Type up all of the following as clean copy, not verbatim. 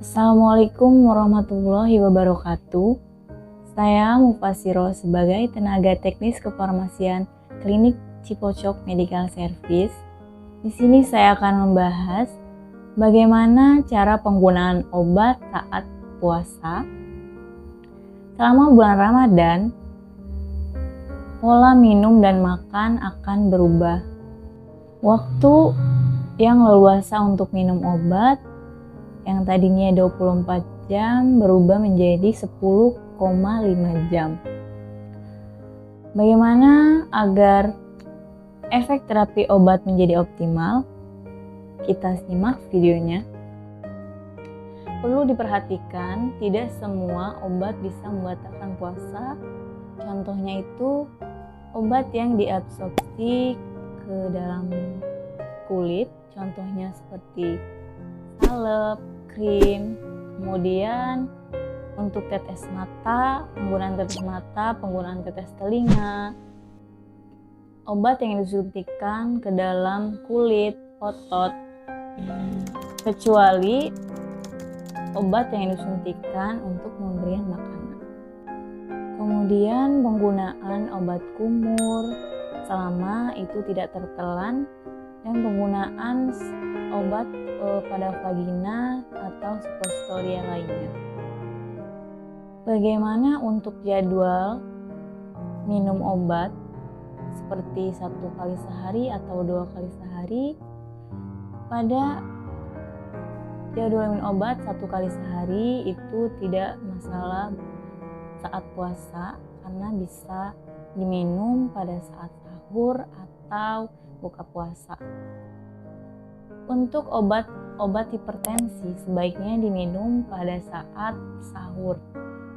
Assalamualaikum warahmatullahi wabarakatuh. Saya Mufasiro sebagai tenaga teknis kefarmasian Klinik Cipocok Medical Service. Di sini saya akan membahas bagaimana cara penggunaan obat saat puasa. Selama bulan Ramadan, pola minum dan makan akan berubah. Waktu yang leluasa untuk minum obat yang tadinya 24 jam berubah menjadi 10,5 jam. Bagaimana agar efek terapi obat menjadi optimal? Kita simak videonya. Perlu diperhatikan, tidak semua obat bisa membatalkan puasa. Contohnya itu obat yang diabsorpsi ke dalam kulit, contohnya seperti salep, krim, kemudian untuk tetes mata, penggunaan tetes mata, penggunaan tetes telinga, obat yang disuntikan ke dalam kulit, otot, kecuali obat yang disuntikan untuk pemberian makanan. Kemudian penggunaan obat kumur selama itu tidak tertelan, dan penggunaan obat pada vagina atau suppositoria lainnya. Bagaimana untuk jadwal minum obat seperti 1 kali sehari atau 2 kali sehari? Pada jadwal minum obat 1 kali sehari itu tidak masalah saat puasa, karena bisa diminum pada saat sahur atau buka puasa. Untuk obat hipertensi sebaiknya diminum pada saat sahur,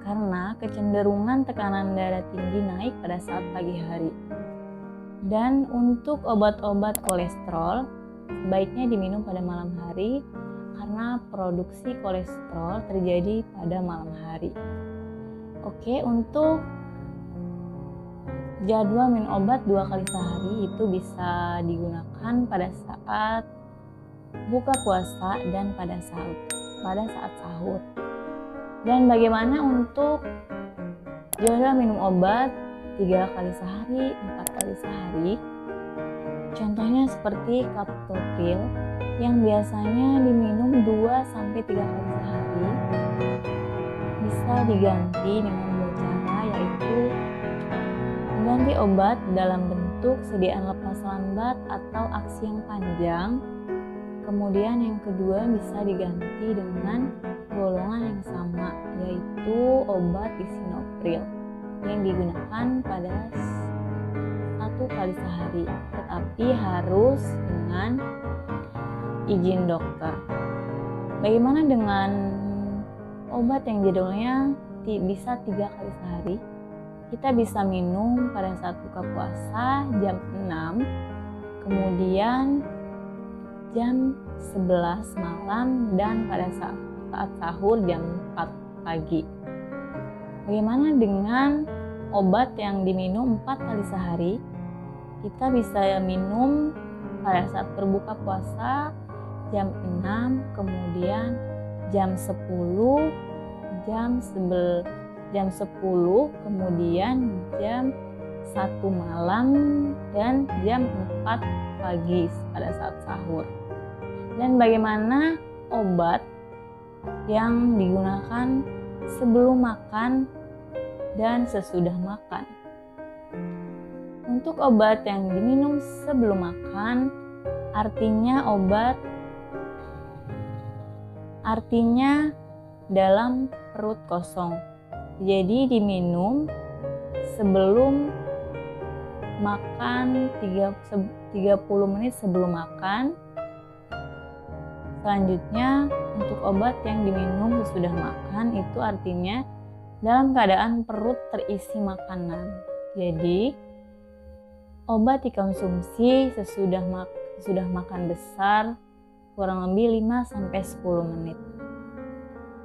karena kecenderungan tekanan darah tinggi naik pada saat pagi hari. Dan untuk obat-obat kolesterol sebaiknya diminum pada malam hari, karena produksi kolesterol terjadi pada malam hari. Oke, untuk jadwal minum obat 2 kali sehari itu bisa digunakan pada saat buka puasa dan pada saat sahur. Dan bagaimana untuk jadwal minum obat 3 kali sehari, 4 kali sehari? Contohnya seperti captopril yang biasanya diminum 2-3 kali sehari, bisa diganti dengan 2 cara, yaitu mengganti obat dalam bentuk sediaan lepas lambat atau aksi yang panjang. Kemudian yang kedua bisa diganti dengan golongan yang sama, yaitu obat lisinopril yang digunakan pada 1 kali sehari, tetapi harus dengan izin dokter. Bagaimana dengan obat yang jadwalnya bisa 3 kali sehari? Kita bisa minum pada saat buka puasa jam 6, kemudian jam 11 malam, dan pada saat sahur jam 4 pagi. Bagaimana dengan obat yang diminum 4 kali sehari? Kita bisa minum pada saat berbuka puasa jam 6, kemudian jam 10, jam 10, kemudian jam 1 malam, dan jam 4 pagi pada saat sahur. Dan bagaimana obat yang digunakan sebelum makan dan sesudah makan? Untuk obat yang diminum sebelum makan, artinya dalam perut kosong. Jadi diminum sebelum makan 30 menit sebelum makan. Selanjutnya, untuk obat yang diminum sesudah makan itu artinya dalam keadaan perut terisi makanan. Jadi obat dikonsumsi sesudah makan besar kurang lebih 5-10 menit.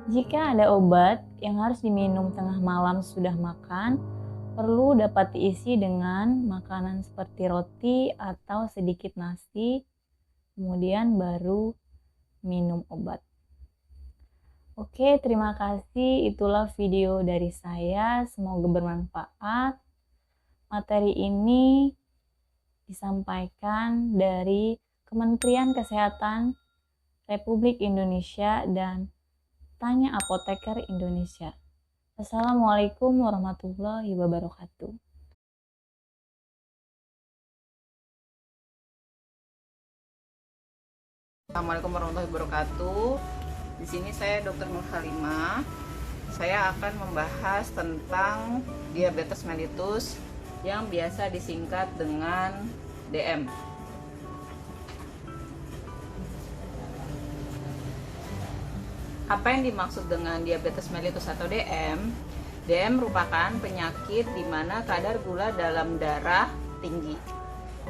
Jika ada obat yang harus diminum tengah malam sesudah makan, perlu dapat diisi dengan makanan seperti roti atau sedikit nasi, kemudian baru minum obat. Oke, terima kasih. Itulah video dari saya. Semoga bermanfaat. Materi ini disampaikan dari Kementerian Kesehatan Republik Indonesia dan Tanya Apoteker Indonesia. Assalamualaikum warahmatullahi wabarakatuh. Assalamualaikum warahmatullahi wabarakatuh. Di sini saya Dr. Nur Halimah. Saya akan membahas tentang diabetes mellitus yang biasa disingkat dengan DM. Apa yang dimaksud dengan diabetes mellitus atau DM? DM merupakan penyakit di mana kadar gula dalam darah tinggi.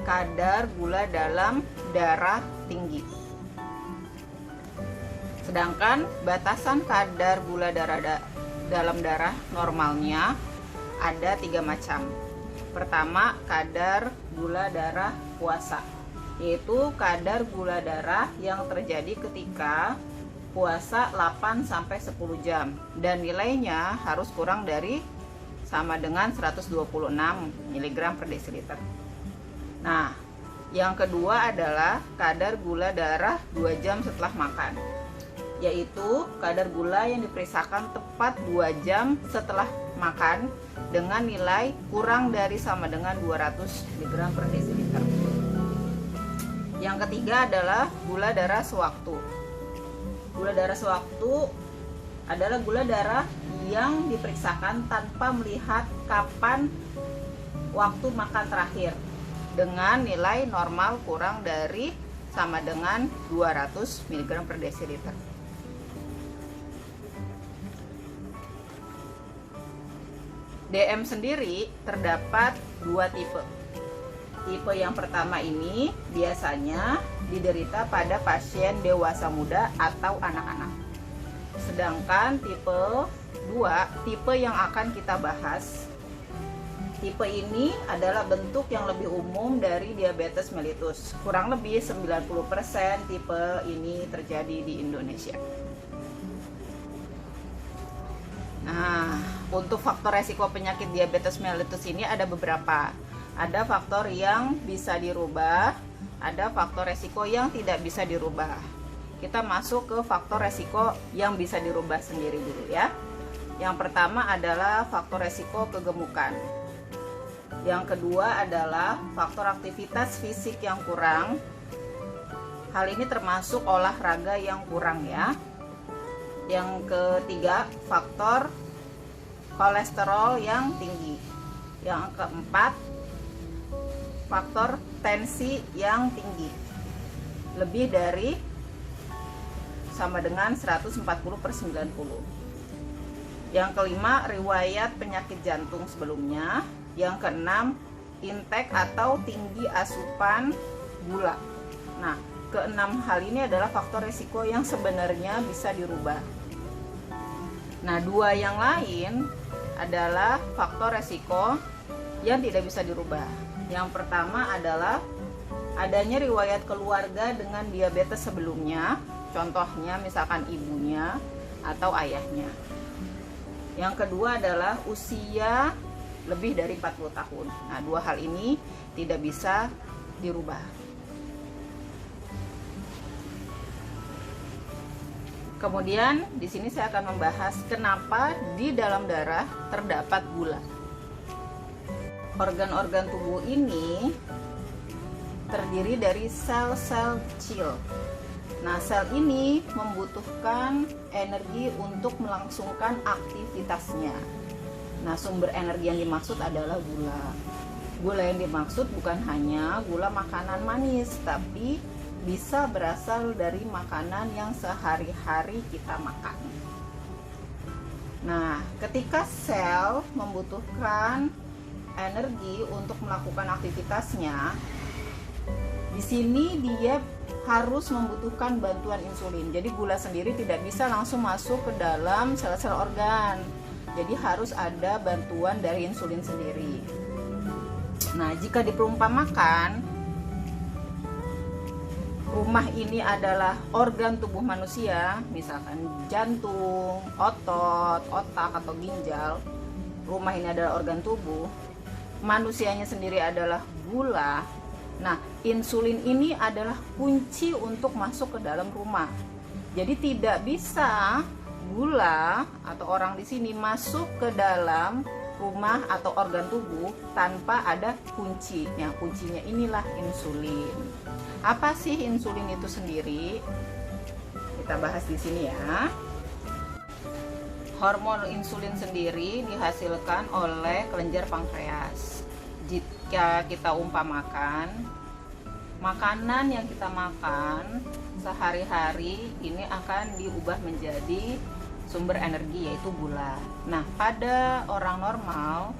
Kadar gula dalam darah tinggi. Sedangkan batasan kadar gula dalam darah normalnya ada 3 macam. Pertama, kadar gula darah puasa, yaitu kadar gula darah yang terjadi ketika puasa 8-10 jam dan nilainya harus kurang dari sama dengan 126 mg per desiliter. Nah, yang kedua adalah kadar gula darah 2 jam setelah makan, yaitu kadar gula yang diperiksakan tepat 2 jam setelah makan dengan nilai kurang dari sama dengan 200 mg per desiliter. Yang ketiga adalah gula darah sewaktu. Gula darah sewaktu adalah gula darah yang diperiksakan tanpa melihat kapan waktu makan terakhir dengan nilai normal kurang dari sama dengan 200 mg per desiliter. DM sendiri terdapat 2 tipe. Tipe yang pertama ini biasanya diderita pada pasien dewasa muda atau anak-anak. Sedangkan tipe 2, tipe yang akan kita bahas, tipe ini adalah bentuk yang lebih umum dari diabetes mellitus. Kurang lebih 90% tipe ini terjadi di Indonesia. Nah, untuk faktor resiko penyakit diabetes mellitus ini ada beberapa. Ada faktor yang bisa dirubah, ada faktor resiko yang tidak bisa dirubah. Kita masuk ke faktor resiko yang bisa dirubah sendiri dulu ya. Yang pertama adalah faktor resiko kegemukan. Yang kedua adalah faktor aktivitas fisik yang kurang. Hal ini termasuk olahraga yang kurang ya. Yang ketiga, faktor kolesterol yang tinggi. Yang keempat, faktor tensi yang tinggi, lebih dari sama dengan 140/90. Yang kelima, riwayat penyakit jantung sebelumnya. Yang keenam, intake atau tinggi asupan gula. Nah, keenam hal ini adalah faktor risiko yang sebenarnya bisa dirubah. Nah, 2 yang lain adalah faktor resiko yang tidak bisa dirubah. Yang pertama adalah adanya riwayat keluarga dengan diabetes sebelumnya, contohnya misalkan ibunya atau ayahnya. Yang kedua adalah usia lebih dari 40 tahun. Nah, 2 hal ini tidak bisa dirubah. Kemudian di sini saya akan membahas kenapa di dalam darah terdapat gula. Organ-organ tubuh ini terdiri dari sel-sel kecil. Nah, sel ini membutuhkan energi untuk melangsungkan aktivitasnya. Nah, sumber energi yang dimaksud adalah gula. Gula yang dimaksud bukan hanya gula makanan manis, tapi bisa berasal dari makanan yang sehari-hari kita makan. Nah, ketika sel membutuhkan energi untuk melakukan aktivitasnya, di sini dia harus membutuhkan bantuan insulin. Jadi gula sendiri tidak bisa langsung masuk ke dalam sel-sel organ. Jadi harus ada bantuan dari insulin sendiri. Nah, jika diperumpamakan rumah ini adalah organ tubuh manusia, misalkan jantung, otot, otak, atau ginjal, rumah ini adalah organ tubuh, manusianya sendiri adalah gula. Nah, insulin ini adalah kunci untuk masuk ke dalam rumah. Jadi tidak bisa gula atau orang di sini masuk ke dalam rumah atau organ tubuh tanpa ada kuncinya. Kuncinya inilah insulin. Apa sih insulin itu sendiri? Kita bahas di sini ya. Hormon insulin sendiri dihasilkan oleh kelenjar pankreas. Jika kita umpamakan makanan yang kita makan sehari-hari ini akan diubah menjadi sumber energi, yaitu gula. Nah, pada orang normal,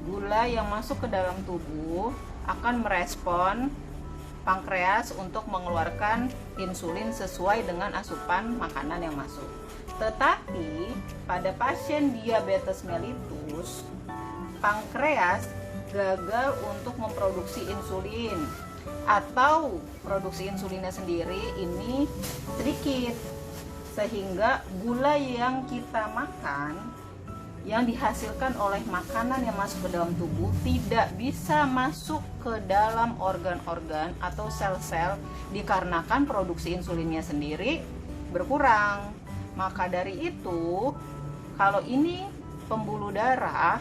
gula yang masuk ke dalam tubuh akan merespon pankreas untuk mengeluarkan insulin sesuai dengan asupan makanan yang masuk. Tetapi pada pasien diabetes mellitus, pankreas gagal untuk memproduksi insulin, atau produksi insulinnya sendiri ini sedikit, sehingga gula yang kita makan yang dihasilkan oleh makanan yang masuk ke dalam tubuh tidak bisa masuk ke dalam organ-organ atau sel-sel dikarenakan produksi insulinnya sendiri berkurang. Maka dari itu, kalau ini pembuluh darah,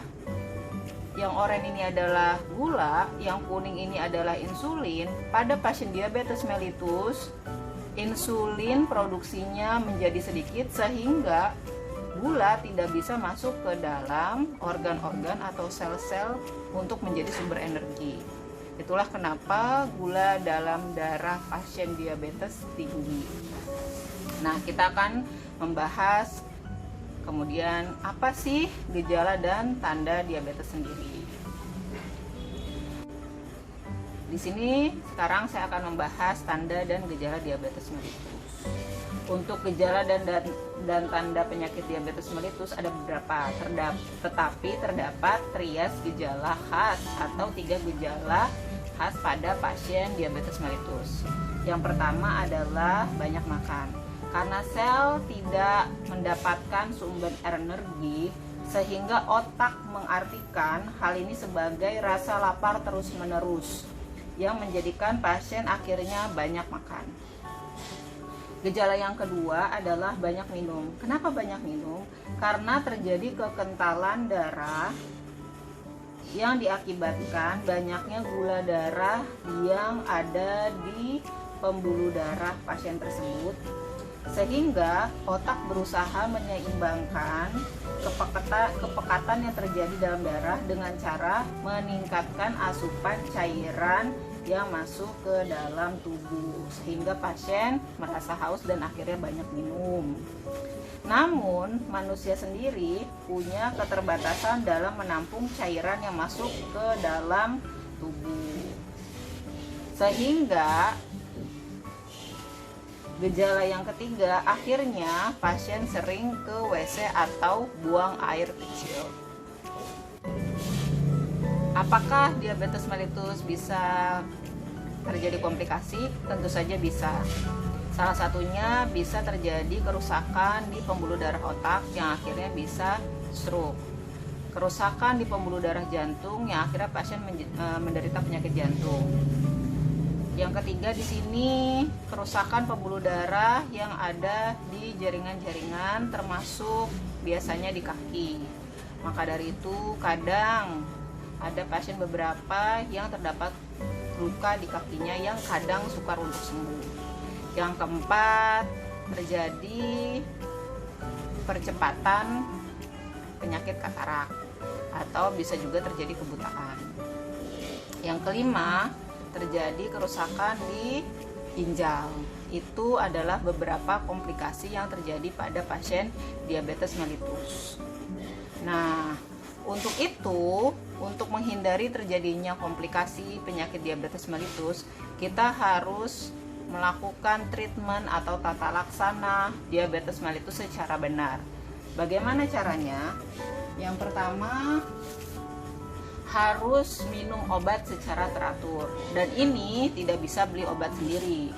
yang oranye ini adalah gula, yang kuning ini adalah insulin, pada pasien diabetes mellitus insulin produksinya menjadi sedikit sehingga gula tidak bisa masuk ke dalam organ-organ atau sel-sel untuk menjadi sumber energi. Itulah kenapa gula dalam darah pasien diabetes tinggi. Nah, kita akan membahas kemudian apa sih gejala dan tanda diabetes sendiri. Di sini sekarang saya akan membahas tanda dan gejala diabetes mellitus. Untuk gejala dan tanda penyakit diabetes mellitus ada beberapa, tetapi terdapat trias gejala khas atau 3 gejala khas pada pasien diabetes mellitus. Yang pertama adalah banyak makan. Karena sel tidak mendapatkan sumber energi, sehingga otak mengartikan hal ini sebagai rasa lapar terus-menerus, yang menjadikan pasien akhirnya banyak makan. Gejala yang kedua adalah banyak minum. Kenapa banyak minum? Karena terjadi kekentalan darah yang diakibatkan banyaknya gula darah yang ada di pembuluh darah pasien tersebut, sehingga otak berusaha menyeimbangkan kepekatan yang terjadi dalam darah dengan cara meningkatkan asupan cairan yang masuk ke dalam tubuh, sehingga pasien merasa haus dan akhirnya banyak minum. Namun manusia sendiri punya keterbatasan dalam menampung cairan yang masuk ke dalam tubuh, sehingga gejala yang ketiga, akhirnya pasien sering ke WC atau buang air kecil. Apakah diabetes mellitus bisa terjadi komplikasi? Tentu saja bisa. Salah satunya bisa terjadi kerusakan di pembuluh darah otak yang akhirnya bisa stroke. Kerusakan di pembuluh darah jantung yang akhirnya pasien menderita penyakit jantung. Yang ketiga di sini kerusakan pembuluh darah yang ada di jaringan-jaringan, termasuk biasanya di kaki. Maka dari itu kadang ada pasien beberapa yang terdapat luka di kakinya yang kadang sukar untuk sembuh. Yang keempat, terjadi percepatan penyakit katarak atau bisa juga terjadi kebutaan. Yang kelima, terjadi kerusakan di ginjal. Itu adalah beberapa komplikasi yang terjadi pada pasien diabetes mellitus. Nah, untuk itu, untuk menghindari terjadinya komplikasi penyakit diabetes mellitus, kita harus melakukan treatment atau tata laksana diabetes mellitus secara benar. Bagaimana caranya? Yang pertama, harus minum obat secara teratur, dan ini tidak bisa beli obat sendiri.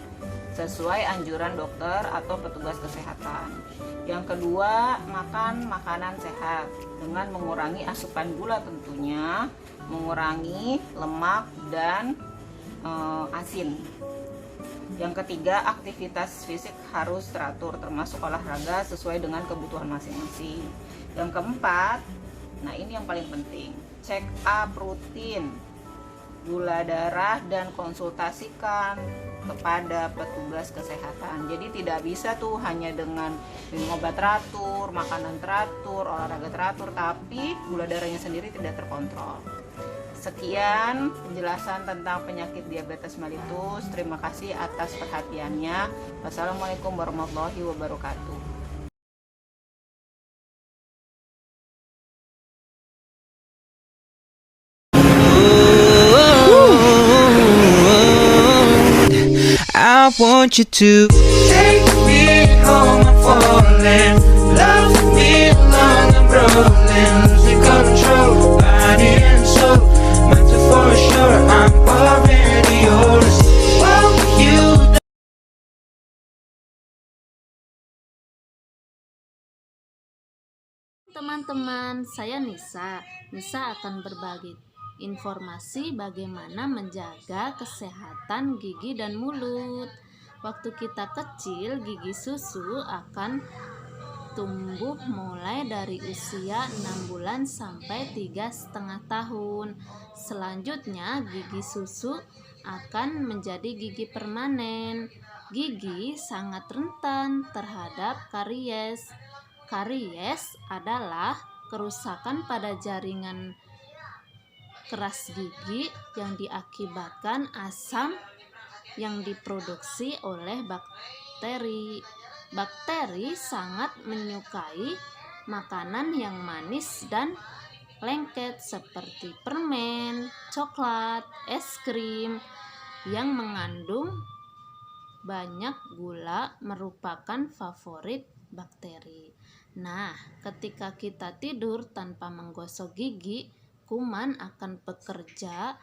sesuai anjuran dokter atau petugas kesehatan. Yang kedua, makan makanan sehat dengan mengurangi asupan gula tentunya, mengurangi lemak dan asin. Yang ketiga, aktivitas fisik harus teratur termasuk olahraga sesuai dengan kebutuhan masing-masing. Yang keempat, nah ini yang paling penting, check up rutin gula darah dan konsultasikan kepada petugas kesehatan. Jadi tidak bisa tuh hanya dengan minum obat teratur, makanan teratur, olahraga teratur, tapi gula darahnya sendiri tidak terkontrol. Sekian penjelasan tentang penyakit diabetes mellitus. Terima kasih atas perhatiannya. Wassalamualaikum warahmatullahi wabarakatuh. I want you to take me home, I'm falling. Love me long, I'm rolling. Losing control, body and soul. Mental for sure, I'm already yours. Won't you? Teman-teman, saya Nisa. Nisa akan berbagi informasi bagaimana menjaga kesehatan gigi dan mulut. Waktu kita kecil, gigi susu akan tumbuh mulai dari usia 6 bulan sampai 3,5 tahun. Selanjutnya, gigi susu akan menjadi gigi permanen. Gigi sangat rentan terhadap karies. Karies adalah kerusakan pada jaringan keras gigi yang diakibatkan asam yang diproduksi oleh bakteri. Bakteri sangat menyukai makanan yang manis dan lengket seperti permen, coklat, es krim yang mengandung banyak gula merupakan favorit bakteri. Nah, ketika kita tidur tanpa menggosok gigi, kuman akan bekerja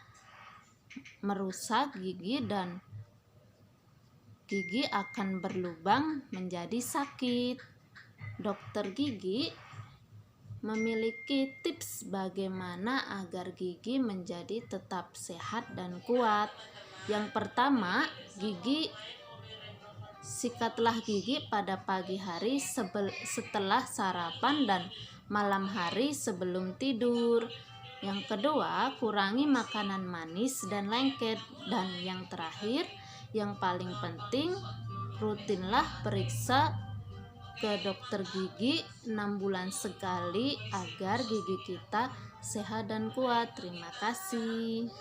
merusak gigi dan gigi akan berlubang menjadi sakit. Dokter gigi memiliki tips bagaimana agar gigi menjadi tetap sehat dan kuat. Yang pertama, sikatlah gigi pada pagi hari setelah sarapan dan malam hari sebelum tidur. Yang kedua, kurangi makanan manis dan lengket. Dan yang terakhir, yang paling penting, rutinlah periksa ke dokter gigi 6 bulan sekali agar gigi kita sehat dan kuat. Terima kasih.